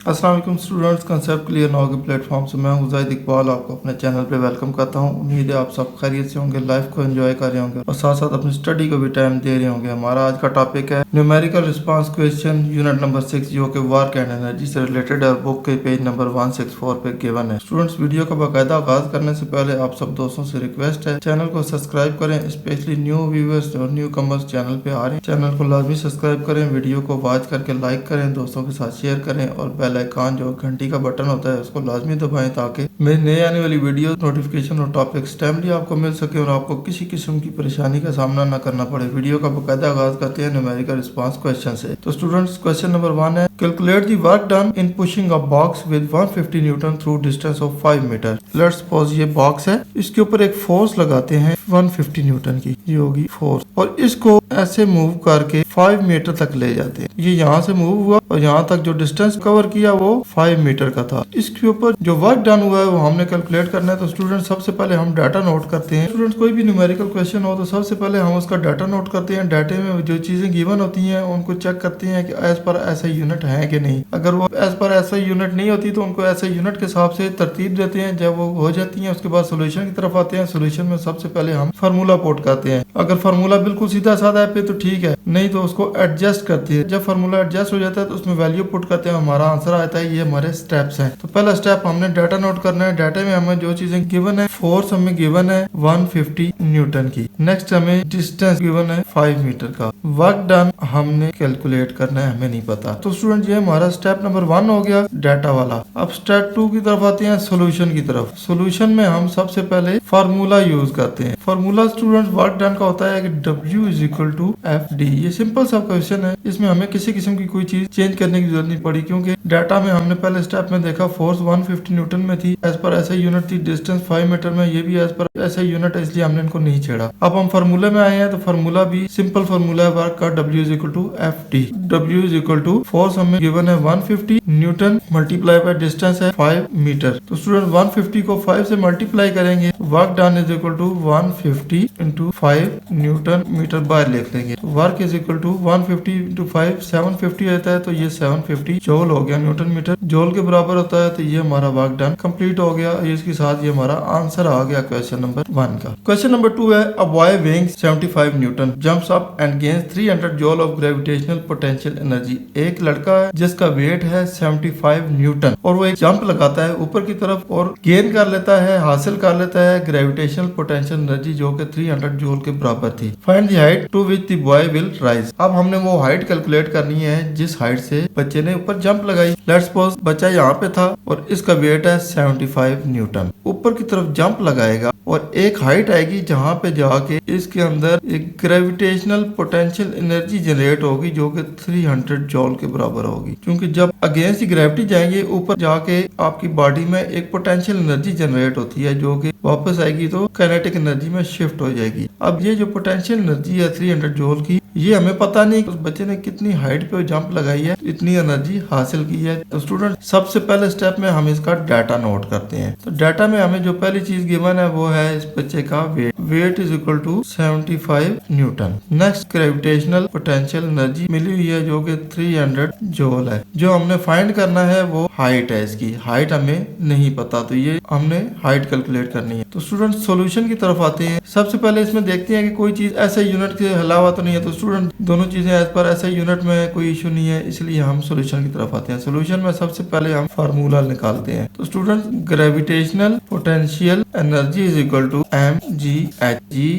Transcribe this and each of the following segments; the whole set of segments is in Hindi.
अस्सलाम वालेकुम स्टूडेंट्स, कंसेप्ट क्लियर नाउ के प्लेटफॉर्म से मैं हुज़ैद इकबाल आपको अपने चैनल पे वेलकम करता हूं। उम्मीद है आप सब खैरियत से होंगे, लाइफ को एंजॉय कर रहे होंगे और साथ साथ अपनी स्टडी को भी टाइम दे रहे होंगे। हमारा आज का टॉपिक है numerical response question unit number 6 जो कि वर्क एंड एनर्जी से रिलेटेड है। बुक के पेज नंबर 164 पे गिवन है। स्टूडेंट्स, वीडियो का बाकायदा आगाज करने से पहले आप सब दोस्तों से रिक्वेस्ट है चैनल को सब्सक्राइब करें, स्पेशली न्यू व्यूअर्स और न्यू कमर्स चैनल पे आ रहे हैं। चैनल को लाजमी सब्सक्राइब करें, वीडियो को वॉच करके लाइक करें, दोस्तों के साथ शेयर करें और बेल आइकन जो घंटी का बटन होता है उसको लाजमी दबाएं ताकि मेरी नई आने वाली वीडियो नोटिफिकेशन और टॉपिक्स टाइमली आपको मिल सके और आपको किसी किस्म की परेशानी का सामना न करना पड़े। वीडियो का बाकायदा आगाज करते हैं न्यूमेरिकल रिस्पांस क्वेश्चन से। तो स्टूडेंट्स, क्वेश्चन नंबर 1 है calculate the work done in pushing a box with 150 newton through distance of 5 metre. Let's suppose ये बॉक्स है, इसके ऊपर एक फोर्स लगाते हैं 150 न्यूटन की, ये होगी फोर्स, और इसको ऐसे मूव करके 5 मीटर तक ले जाते हैं। ये यहाँ से मूव हुआ और यहाँ तक जो डिस्टेंस कवर किया वो 5 मीटर का था। इसके ऊपर जो वर्क डन हुआ है वो हमने कैलकुलेट करना है। तो स्टूडेंट, सबसे पहले हम डाटा नोट करते हैं। स्टूडेंट, कोई भी न्यूमेरिकल क्वेश्चन हो तो सबसे पहले हम उसका डाटा नोट करते हैं। डाटे में जो चीजें गिवन होती हैं उनको चेक करते हैं कि एज पर ऐसा यूनिट है कि नहीं। अगर वो एज पर ऐसा यूनिट नहीं होती तो उनको ऐसे यूनिट के हिसाब से तरतीब देते हैं। जब वो हो जाती है उसके बाद सोल्यूशन की तरफ आते हैं। सोल्यूशन में सबसे पहले हम फार्मूला पुट करते हैं। अगर फार्मूला बिल्कुल सीधा साधा है तो ठीक है, नहीं तो उसको एडजस्ट करते हैं। जब फार्मूला एडजस्ट हो जाता है तो उसमें वैल्यू पुट करते हैं, हमारा आंसर आता है। ये हमारे स्टेप्स हैं। तो पहला स्टेप हमने डाटा नोट करना है। डाटा में हमें जो चीजें गिवन है, फोर्स हमें गिवन है 150 न्यूटन की। नेक्स्ट हमें डिस्टेंस गिवन है 5 मीटर का। वर्क डन हमने कैलकुलेट करना है, हमें नहीं पता। तो स्टूडेंट, ये हमारा स्टेप नंबर 1 हो गया डाटा वाला। अब स्टेप 2 की तरफ आते हैं, सोल्यूशन की तरफ। सोल्यूशन में हम सबसे पहले फार्मूला यूज करते हैं। फार्मूला स्टूडेंट वर्क डन का होता है कि W is equal to FD। ये सिंपल सा क्वेश्चन है, इसमें हमें किसी किस्म की कोई चीज चेंज करने की जरूरत नहीं पड़ी क्योंकि डाटा में हमने पहले स्टेप में देखा फोर्स 150 न्यूटन में थी, एज पर ऐसा यूनिट थी। डिस्टेंस 5 मीटर में, ये भी एज पर ऐसा यूनिट है, इसलिए हमने इनको नहीं छेड़ा। अब हम फार्मूले में आए हैं तो फार्मूला भी सिंपल फार्मूला है वर्क का, W is equal to FD। W is equal to force हमें गिवन है 150 न्यूटन मल्टीप्लाई बाय डिस्टेंस है 5 मीटर। तो स्टूडेंट 150 को 5 से मल्टीप्लाई करेंगे, work done is equal to 150 into 5 newton metre by लिख लेंगे। तो work is equal to 150 into 5 750 रहता है, तो ये 750 जूल हो गया। न्यूटन मीटर जूल के बराबर होता है, तो ये हमारा वर्क डन कंप्लीट हो गया। इसके साथ ये हमारा आंसर आ गया क्वेश्चन नंबर 1 का। क्वेश्चन नंबर 2 है a boy weighing 75 Newton jumps up and gains 300 joule of gravitational potential energy. एक लड़का है जिसका वेट है 75 न्यूटन और वो एक जंप लगाता है ऊपर की तरफ और गेन कर लेता है, हासिल कर लेता है ग्रेविटेशनल पोटेंशियल एनर्जी जो कि 300 जूल के बराबर थी। Find the height to which the boy will rise. अब हमने वो हाइट कैलकुलेट करनी है जिस हाइट से बच्चे ने ऊपर जंप लगाई। लेट्स सपोज बच्चा यहाँ पे था और इसका वेट है 75 न्यूटन। ऊपर की तरफ जंप लगाएगा और एक हाइट आएगी जहाँ पे जाके इसके अंदर एक ग्रेविटेशनल पोटेंशियल एनर्जी जनरेट होगी जो कि 300 जूल के बराबर होगी। क्योंकि जब अगेंस्ट ग्रेविटी जाएंगे ऊपर जाके आपकी बॉडी में एक पोटेंशियल एनर्जी जनरेट होती है जो कि वापस आएगी तो काइनेटिक एनर्जी में शिफ्ट हो जाएगी। अब ये जो पोटेंशियल एनर्जी है 300 जूल की, ये हमें पता नहीं उस बच्चे ने कितनी हाइट पे जंप लगाई है, इतनी एनर्जी हासिल की है। तो स्टूडेंट, सबसे पहले स्टेप में हम इसका डाटा नोट करते हैं। तो डाटा में हमें जो पहली चीज गिवन है वो है इस बच्चे का weight. Weight is equal to 75 newton. Next gravitational potential energy मिली हुई है जो कि 300 जूल है। जो हमने फाइंड करना है वो हाइट है। इसकी हाइट हमें नहीं पता, तो ये हमने हाइट कैलकुलेट करनी है। तो स्टूडेंट, सॉल्यूशन की तरफ आते हैं। सबसे पहले इसमें देखते हैं कि कोई चीज ऐसे यूनिट के अलावा तो नहीं है। तो स्टूडेंट, दोनों चीजें एज पर ऐसे यूनिट में कोई इशू नहीं है, इसलिए हम सॉल्यूशन की तरफ आते हैं। सॉल्यूशन में सबसे पहले हम फार्मूला निकालते हैं। तो student, gravitational potential energy is equal to mgh,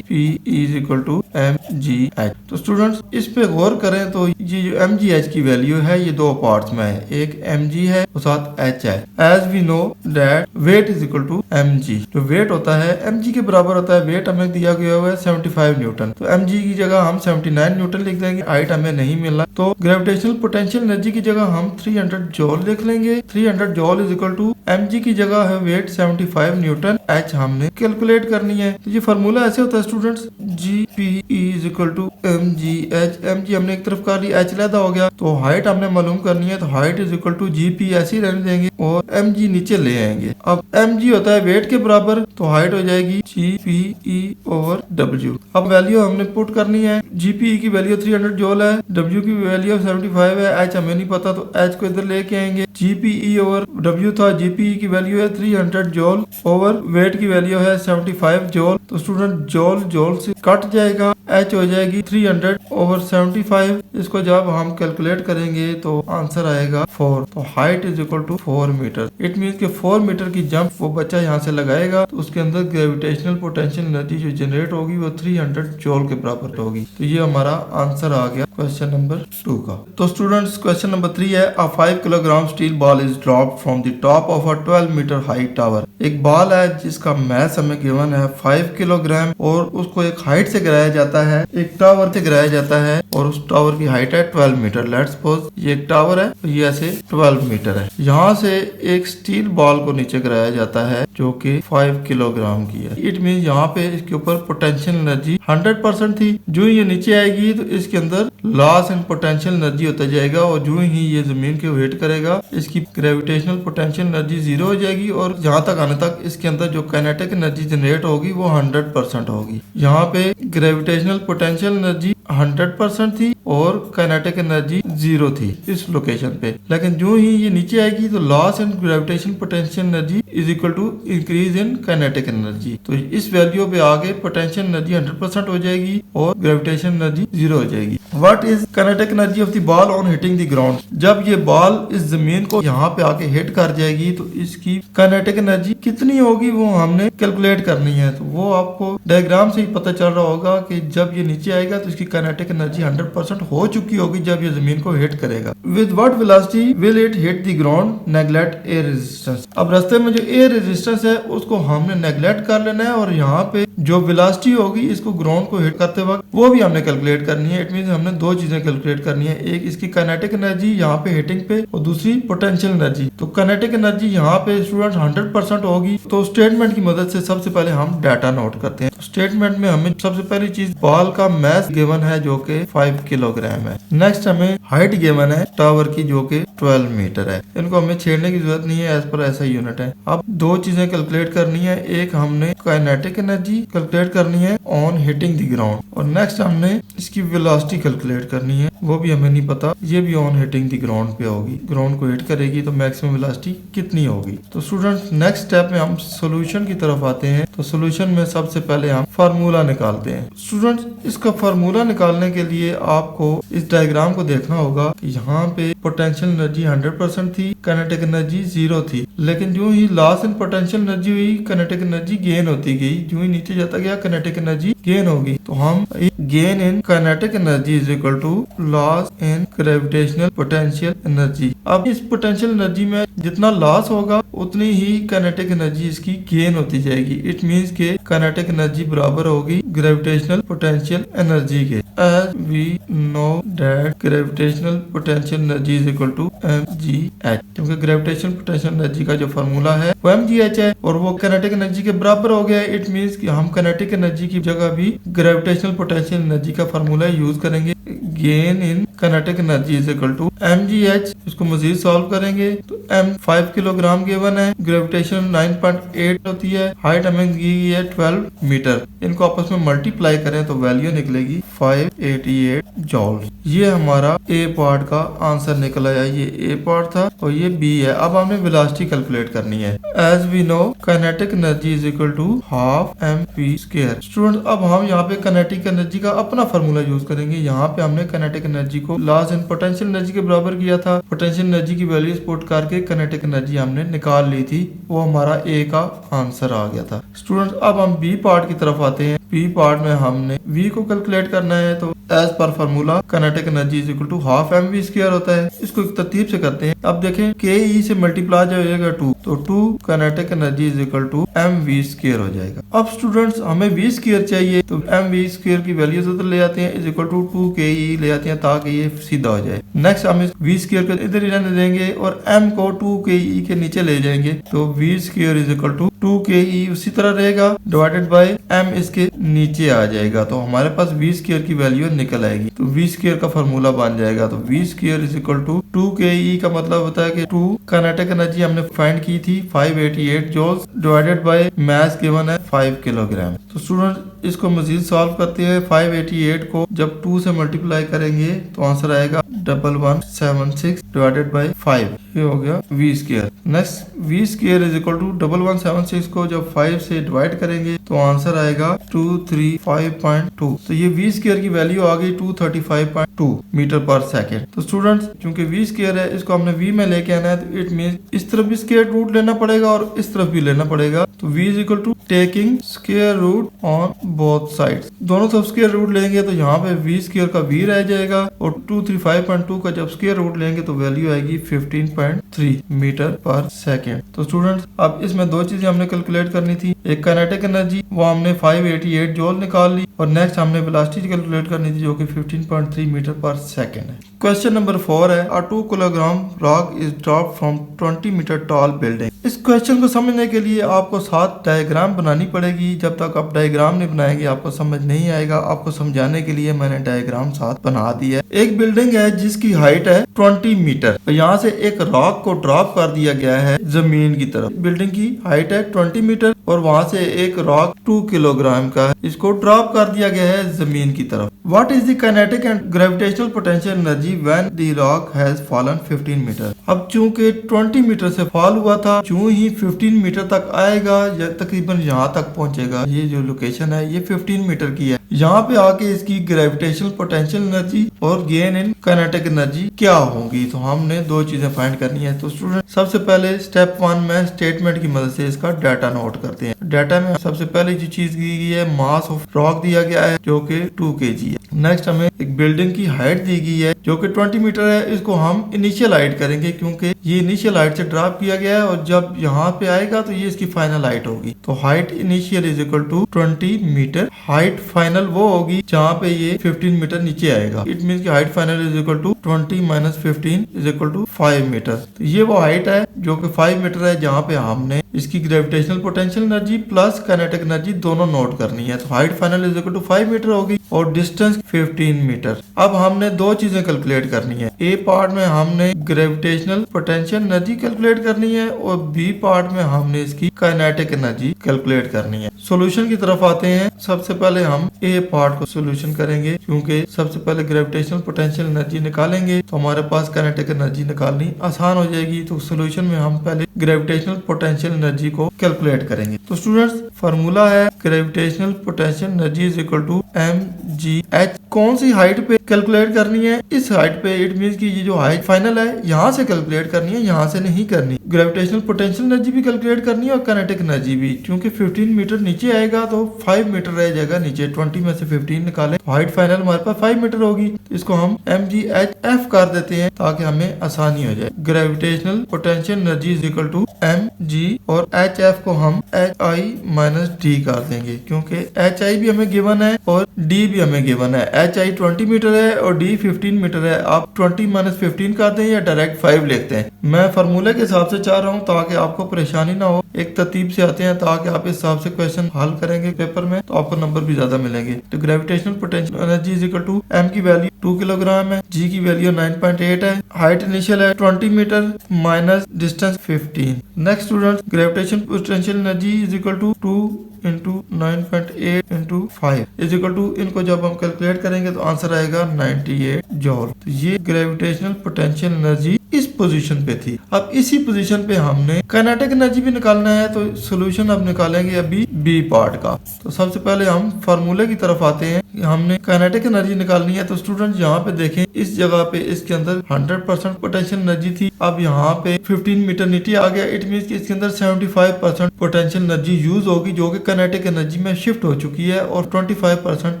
P is equal to mgh। तो स्टूडेंट्स, इस पे गौर करें तो ये जो mgh की वैल्यू है ये दो पार्ट्स में है, एक mg है और साथ h है। As we know that weight is equal to mg। जो वेट होता है mg के बराबर होता है। वेट हमें दिया गया हुआ है 75 न्यूटन, तो mg की जगह हम 79 न्यूटन लिख देंगे। हाइट हमें नहीं मिला तो ग्रेविटेशनल पोटेंशियल एनर्जी की जगह हम 300 जूल लिख लेंगे। 300 joule is equal to mg की जगह है वेट 75 न्यूटन, एच हमने कैलकुलेट करनी है। तो ये फार्मूला ऐसे होता है students, GP is equal to mgh। mg हमने एक तरफ कर ली, h लैदा हो गया, तो हाइट हमने मालूम करनी है, तो height is equal to GP ऐसे ही रहने देंगे और mg नीचे ले आएंगे। अब mg होता है वेट के बराबर, तो हाइट हो जाएगी GPE ओवर W। अब वैल्यू हमने पुट करनी है, GPE की वैल्यू 300 जूल है, W की वैल्यू 75 है, h हमें नहीं पता तो h को इधर लेके आएंगे। GPE ओवर W था, GPE की वैल्यू है 300 जूल ओवर वेट की वैल्यू है 75 जूल। तो स्टूडेंट जूल जूल से कट जाएगा, h हो जाएगी 300 ओवर 75। इसको जब हम कैलकुलेट करेंगे तो आंसर आएगा 4। तो height is equal to 4 metre. It means के 4 मीटर की जंप वो बच्चा यहाँ से लगाएगा तो उसके अंदर ग्रेविटेशनल पोटेंशियल एनर्जी जो जनरेट होगी वो 300 जूल के बराबर होगी। तो ये हमारा आंसर आ गया क्वेश्चन नंबर 2 का। तो स्टूडेंट्स क्वेश्चन नंबर 3 है, a 5 kilogram steel ball is dropped from the top of a 12 metre high tower. एक बॉल है जिसका मास हमें गिवन है 5 किलोग्राम और उसको एक हाइट से गिराया जाता है, एक टावर से गिराया जाता है और उस टावर की हाइट है 12 मीटर। लेट्स सपोज ये एक टावर है तो ये ऐसे 12 मीटर है। यहाँ से एक स्टील बॉल को नीचे गिराया जाता है जो कि 5 किलोग्राम की है। इट मीन यहाँ पे इसके ऊपर पोटेंशियल एनर्जी 100% थी। जो ये नीचे आएगी तो इसके अंदर लॉस इन पोटेंशियल एनर्जी होता जाएगा और जो ही ये जमीन के वेट करेगा इसकी ग्रेविटेशनल पोटेंशियल एनर्जी 0 हो जाएगी और जहाँ तक आने तक इसके अंदर जो काइनेटिक एनर्जी जनरेट होगी वो 100% होगी। यहाँ पे ग्रेविटेशनल पोटेंशियल एनर्जी 100% थी और काइनेटिक एनर्जी 0 थी इस लोकेशन पे। लेकिन जो ही ये नीचे आएगी तो loss in gravitation potential energy is equal to increase in kinetic energy. तो इस वैल्यू पे आगे पोटेंशियल एनर्जी 100% हो जाएगी और ग्रेविटेशन एनर्जी 0 हो जाएगी। What is kinetic energy of the ball on hitting the ground. जब ये बॉल इस जमीन को यहाँ पे आके हिट कर जाएगी तो इसकी काइनेटिक एनर्जी कितनी होगी वो हमने कैलकुलेट करनी है। तो वो आपको डायग्राम से ही पता चल रहा होगा कि जब ये नीचे आएगा तो इसकी काइनेटिक एनर्जी 100% हो चुकी होगी जब ये जमीन को हिट करेगा। With what velocity will it hit the ground, neglect air resistance. अब रास्ते में जो एयर रेजिस्टेंस है उसको हमने नेग्लेक्ट कर लेना है और यहाँ पे जो वेलोसिटी होगी इसको ग्राउंड को हिट करते वक्त वो भी हमने कैलकुलेट करनी है। इट मींस हमने दो चीजें कैलकुलेट करनी है, एक इसकी काइनेटिक एनर्जी यहाँ पे हिटिंग पे और दूसरी पोटेंशियल एनर्जी। तो काइनेटिक एनर्जी यहाँ पे स्टूडेंट 100% होगी। तो स्टेटमेंट की मदद से सबसे पहले हम डाटा नोट करते हैं। तो स्टेटमेंट में हमें सबसे पहली चीज बॉल का मास गिवन है जो कि 5 किलोग्राम है। नेक्स्ट हमें हाइट गिवन है टावर की जो कि 12 मीटर है। इनको हमें छेड़ने की जरूरत नहीं है, एज पर ऐसा यूनिट है। अब दो चीजें कैलकुलेट करनी है, एक हमने काइनेटिक एनर्जी कैलकुलेट करनी है ऑन हिटिंग द ग्राउंड और नेक्स्ट हमने इसकी वेलोसिटी कैलकुलेट करनी है, वो भी हमें नहीं पता, ये भी ऑन हिटिंग द ग्राउंड पे होगी। ग्राउंड को हिट करेगी तो मैक्सिमम वेलोसिटी कितनी होगी। तो स्टूडेंट्स नेक्स्ट स्टेप में हम सॉल्यूशन की तरफ आते हैं। तो सॉल्यूशन में सबसे पहले हम फार्मूला निकालते हैं। स्टूडेंट्स इसका फार्मूला निकालने के लिए आपको इस डायग्राम को देखना होगा कि यहाँ पे पोटेंशियल एनर्जी 100% थी, काइनेटिक एनर्जी 0 थी। लेकिन जो ही लॉस इन पोटेंशियल एनर्जी हुई काइनेटिक एनर्जी गेन होती गई, जो ही नीचे जाता गया काइनेटिक एनर्जी गेन होगी। तो हम gain in kinetic energy is equal to loss in gravitational potential energy. अब इस पोटेंशियल एनर्जी में जितना लॉस होगा उतनी ही काइनेटिक एनर्जी इसकी गेन होती जाएगी। इट मींस के काइनेटिक एनर्जी बराबर होगी ग्रेविटेशनल पोटेंशियल एनर्जी के। As we know that gravitational potential energy is equal to mgh, क्योंकि ग्रेविटेशनल पोटेंशियल एनर्जी का जो फार्मूला है वो mgh है और वो काइनेटिक एनर्जी के बराबर हो गया। इट मींस कि हम काइनेटिक एनर्जी की जगह भी ग्रेविटेशनल पोटेंशियल एनर्जी का फार्मूला यूज करेंगे। Gain in kinetic energy is equal to mgh। इसको मजीद सॉल्व करेंगे तो m 5 किलोग्राम गिवन है, ग्रेविटेशन 9.8 होती है, हाइट हमें दी गई है 12 मीटर। इनको आपस में मल्टीप्लाई करें तो वैल्यू निकलेगी 588 जूल। ये हमारा ए पार्ट का आंसर निकल आया। ये ए पार्ट था और ये बी है। अब हमने वेलोसिटी कैलकुलेट करनी है। As we know kinetic energy is equal to half mv square. Student अब हम यहाँ पे काइनेटिक एनर्जी का अपना फार्मूला यूज करेंगे। यहाँ पे हमने काइनेटिक एनर्जी को लॉस इन पोटेंशियल एनर्जी के बराबर किया था। पोटेंशियल एनर्जी की वैल्यू पुट करके काइनेटिक एनर्जी हमने निकाल ली थी, वो हमारा ए का आंसर आ गया था। स्टूडेंट अब हम बी पार्ट की तरफ आते हैं। बी पार्ट में हमने V को कैलकुलेट करना है, तो एज पर formula kinetic energy is equal to half mv square होता है। इसको एक तरतीब से करते हैं। अब देखें के ई से मल्टीप्लाई जो हो जाएगा 2, तो 2 kinetic energy is equal to mv square हो जाएगा। अब स्टूडेंट्स हमें v स्क्वायर चाहिए, तो mv स्क्वायर की वैल्यूज उधर ले आते हैं, इज इक्वल टू 2 के ई ले आते हैं ताकि ये सीधा हो जाए। नेक्स्ट हम इस v स्क्वायर को इधर ही रहने देंगे और m को 2 के ई के नीचे ले जाएंगे, तो v square is equal to 2 K ई उसी तरह रहेगा डिवाइडेड बाय m इसके नीचे आ जाएगा, तो हमारे पास v स्क्वायर की वैल्यू निकल आएगी। तो v स्क्वायर का फार्मूला बन जाएगा, तो v square is equal to 2 K ई का मतलब होता है कि 2 काइनेटिक एनर्जी हमने फाइंड की थी 588 joules divided by mass given है 5 किलोग्राम। तो स्टूडेंट इसको मजीद सॉल्व करते हैं। 588 को जब 2 से मल्टीप्लाई करेंगे तो आंसर आएगा 1176 डिवाइडेड बाय 5, ये हो गया v square. Next v square is equal to 1176 को जब 5 से डिवाइड करेंगे तो आंसर आएगा 235.2, तो ये v स्क्वायर की वैल्यू आ गई 235.2 मीटर पर सेकेंड। तो स्टूडेंट्स क्योंकि v स्क्वायर है इसको हमने v में लेके आना है, तो इट मीन इस तरफ भी स्क्वायर रूट लेना पड़ेगा और इस तरफ भी लेना पड़ेगा, तो v is equal to taking square root on both sides. दोनों तरफ स्क्वायर रूट लेंगे तो यहाँ पे v स्क्वायर का v रह जाएगा और 235.2 का जब स्क्वायर रूट लेंगे तो वैल्यू आएगी 15.3 मीटर पर सेकेंड। तो स्टूडेंट्स अब इसमें दो चीजें हमने कैलकुलेट करनी थी, एक काइनेटिक एनर्जी वो हमने 588 जूल निकाल ली और नेक्स्ट हमने वेलोसिटी कैलकुलेट करनी थी जो कि 15.3 मीटर पर सेकेंड है। क्वेश्चन नंबर 4 है, a 2 kilogram rock is drop from 20 metre tall building. इस क्वेश्चन को समझने के लिए आपको 7 डायग्राम बनानी पड़ेगी। जब तक आप डायग्राम नहीं बनाएंगे आपको समझ नहीं आएगा। आपको समझाने के लिए मैंने डायग्राम 7 बना दिया है। एक बिल्डिंग है जिसकी हाइट है 20 मीटर, तो यहाँ से एक रॉक को ड्रॉप कर दिया गया है जमीन की तरफ। बिल्डिंग की हाइट है 20 मीटर और वहाँ से एक रॉक 2 किलोग्राम का है, इसको ड्रॉप कर दिया गया है जमीन की तरफ। What is the kinetic and gravitational potential energy when the rock has fallen 15 metre. अब चूंकि 20 मीटर से फॉल हुआ था, चूं ही 15 मीटर तक आएगा या तकरीबन यहाँ तक पहुंचेगा, ये जो लोकेशन है ये 15 मीटर की है, यहाँ पे आके इसकी ग्रेविटेशनल पोटेंशियल एनर्जी और गेन इन काइनेटिक एनर्जी क्या होगी। तो हमने दो चीजें फाइंड करनी है। तो स्टूडेंट सबसे पहले स्टेप 1 में स्टेटमेंट की मदद से इसका डाटा नोट करते हैं। डाटा में सबसे पहले जो चीज दी गई है मास ऑफ रॉक दिया गया है जो कि 2 kg है। नेक्स्ट हमें एक बिल्डिंग की हाइट दी गई है जो कि 20 मीटर है, इसको हम इनिशियल हाइट करेंगे क्योंकि ये इनिशियल हाइट से ड्रॉप किया गया है और जब यहाँ पे आएगा तो ये इसकी फाइनल हाइट होगी। तो height initial is equal to 20 metre, height final वो होगी जहाँ पे ये 15 मीटर नीचे आएगा। इट मीन की height final is equal to 20 minus 15 is equal to 5 metre. तो ये वो हाइट है जो कि 5 मीटर है जहाँ पे हमने इसकी gravitational potential energy plus kinetic energy दोनों नोट करनी है। तो height final is equal to 5 metre होगी और डिस्टेंस 15 मीटर। अब हमने दो चीजें कैलकुलेट करनी है। ए पार्ट में हमने ग्रेविटेशनल पोटेंशियल एनर्जी कैलकुलेट करनी है और बी पार्ट में हमने इसकी काइनेटिक एनर्जी कैलकुलेट करनी है। सॉल्यूशन की तरफ आते हैं। सबसे पहले हम ए पार्ट को सॉल्यूशन करेंगे क्योंकि सबसे पहले ग्रेविटेशनल पोटेंशियल एनर्जी निकालेंगे तो हमारे पास काइनेटिक एनर्जी निकालनी आसान हो जाएगी। तो सॉल्यूशन में हम पहले ग्रेविटेशनल पोटेंशियल एनर्जी को कैलकुलेट करेंगे। तो स्टूडेंट्स फार्मूला है gravitational potential energy is equal to mgh। कौन सी हाइट पे कैलकुलेट करनी है? इस हाइट पे। इट मींस कि ये जो हाइट फाइनल है यहाँ से कैलकुलेट करनी है, यहाँ से नहीं करनी। ग्रेविटेशनल पोटेंशियल एनर्जी भी कैलकुलेट करनी है और काइनेटिक एनर्जी भी। क्योंकि 15 मीटर नीचे आएगा तो 5 मीटर रह जाएगा नीचे। 20 में से 15 निकाले तो हाइट फाइनल हमारे पास 5 मीटर होगी। तो इसको हम mgh कर देते हैं ताकि हमें आसानी हो जाए। Gravitational potential energy is equal to mg और hf को हम hi माइनस d कर देंगे क्योंकि hi भी हमें गिवन है और d भी हमें गिवन है। hi 20 मीटर है और d 15 मीटर है। आप 20 माइनस 15 करते हैं या डायरेक्ट 5 लिखते हैं। मैं फार्मूले के हिसाब से चाह रहा हूँ ताकि आपको परेशानी ना हो। एक तरतीब से आते हैं ताकि आप इस हिसाब से क्वेश्चन हल करेंगे पेपर में तो आपको नंबर भी ज्यादा मिलेंगे। तो gravitational potential energy is equal to m की वैल्यू 2 किलोग्राम है, g की वैल्यू 9.8 है, हाइट इनिशियल है 20 metre minus distance 15। Next student gravitational potential energy is equal to 2 into 9.8 into 5 is equal to, इनको जब हम कैलकुलेट करेंगे तो आंसर आएगा 98 जूल। तो ये ग्रेविटेशनल पोटेंशियल एनर्जी इस पोजीशन पे थी। अब इसी पोजीशन पे हमने काइनेटिक एनर्जी भी निकालना है। तो सॉल्यूशन अब निकालेंगे अभी बी पार्ट का। तो सबसे पहले हम फार्मूले की तरफ आते हैं। हमने काइनेटिक एनर्जी निकालनी है। तो स्टूडेंट यहाँ पे देखें इस जगह पे इसके अंदर 100% पोटेंशियल एनर्जी थी। अब यहाँ पे 15 मीटर नीचे आ गया। इट मीन कि इसके अंदर 75% पोटेंशियल एनर्जी यूज होगी जो कि काइनेटिक एनर्जी में शिफ्ट हो चुकी है और 25%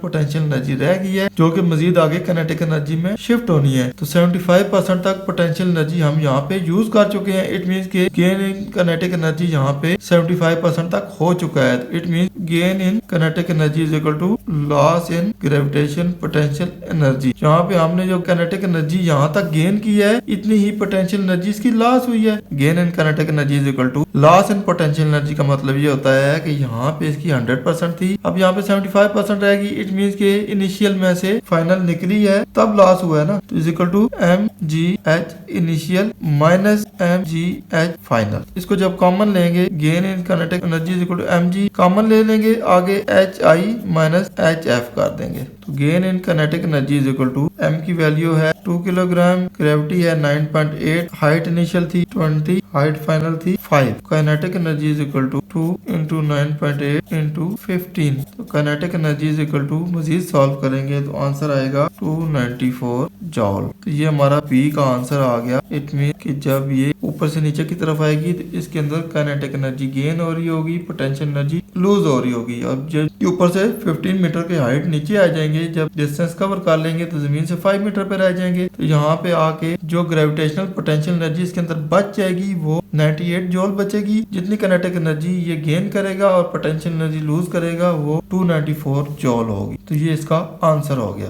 पोटेंशियल एनर्जी रह गई है जो कि मजीद आगे काइनेटिक एनर्जी में शिफ्ट होनी है। तो 75% तक पोटेंशियल एनर्जी हम यहाँ पे यूज कर चुके हैं। इट मींस के गेन इन काइनेटिक एनर्जी यहाँ पे 75% तक हो चुका है। It means gain in kinetic energy is equal to loss in gravitation potential energy. यहाँ पे हमने जो काइनेटिक एनर्जी यहाँ तक गेन की है इतनी ही पोटेंशियल एनर्जी इसकी लॉस हुई है। Gain in kinetic energy is equal to loss in potential energy का मतलब ये होता है कि यहाँ पे इसकी 100% थी, अब यहाँ पे 75% रहेगी। इट मींस के इनिशियल में से फाइनल निकली है तब लॉस हुआ है ना। तो is equal to mgh initial minus mgh final. इसको जब कॉमन लेंगे gain in kinetic energy is equal to mg common ले लेंगे, आगे hi माइनस hf कर देंगे। तो gain in kinetic energy is equal to m की वैल्यू है 2 किलोग्राम, ग्रेविटी है 9.8, हाइट इनिशियल थी 20, हाइट फाइनल थी 5। Kinetic energy is equal to 2 into 9.8 into 15। तो kinetic energy is equal to मजीद सॉल्व करेंगे तो आंसर आएगा 294 जॉल। तो ये हमारा बी का आंसर आ गया। इट मीन कि जब ये ऊपर से नीचे की तरफ आएगी तो इसके अंदर काइनेटिक एनर्जी गेन हो रही होगी, पोटेंशियल एनर्जी लूज हो रही होगी। अब जब ऊपर से 15 मीटर की हाइट नीचे आ जाएंगे, जब डिस्टेंस कवर कर लेंगे तो जमीन से 5 मीटर पे रह जाएंगे। तो यहाँ पे आके जो ग्रेविटेशनल पोटेंशियल एनर्जी इसके अंदर बच जाएगी वो 98 जॉल बचेगी। जितनी काइनेटिक एनर्जी ये गेन करेगा और पोटेंशियल एनर्जी लूज करेगा वो 294 जॉल होगी। तो ये इसका आंसर हो गया।